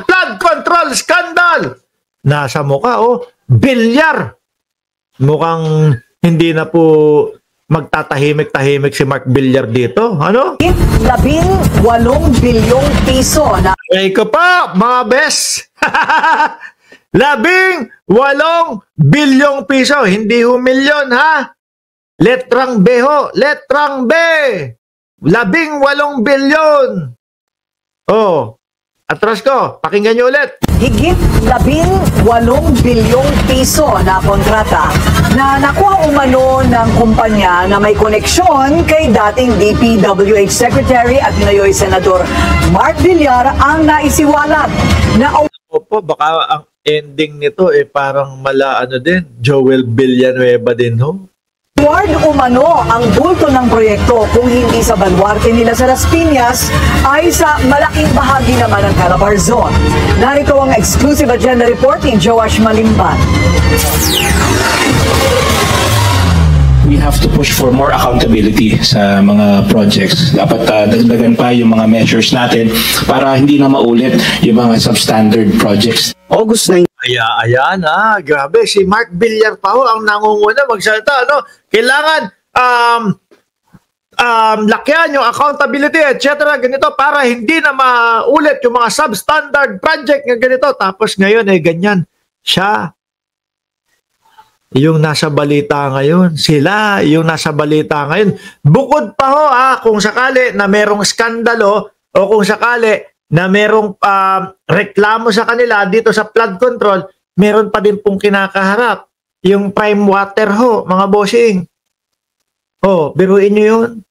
Flood control scandal. Nasa mukha, bilyar. Mukhang hindi na po magtatahimik-tahimik si Mark Villar dito. Ano? 18 bilyong piso na Ay ko pa, mga bes. 18 bilyong piso. Hindi ho milyon, ha? Letrang B ho. Letrang B. 18 bilyon. Atras ko. Pakinggan nyo ulit. higit 18 bilyong piso na kontrata na nakuha umano ng kumpanya na may koneksyon kay dating DPWH Secretary at ngayon Senador Mark Villar ang naisiwalat na Opo, baka ang ending nito parang din, Joel Villanueva din ho. award umano ang bulto ng proyekto kung hindi sa Baluarte nila sa Las Piñas ay sa malaking bahagi naman ng Calabarzon. Narito ang exclusive agenda report ni Joash Malimban. We have to push for more accountability sa mga projects. Dapat dagdagan pa yung mga measures natin para hindi na maulit yung mga substandard projects. August 9. Ayan grabe, si Mark Villar pa ho ang nangunguna magsalita, Kailangan lakyan yung accountability, etc. ganito para hindi na maulit yung mga substandard project ng ganito. Tapos ngayon ganyan. Siya yung nasa balita ngayon. Sila yung nasa balita ngayon. Bukod pa ho kung sakali na merong skandalo o kung sakali na merong reklamo sa kanila dito sa flood control, meron pa din pong kinakaharap. Yung prime water ho, mga bossing. Biruin nyo yun.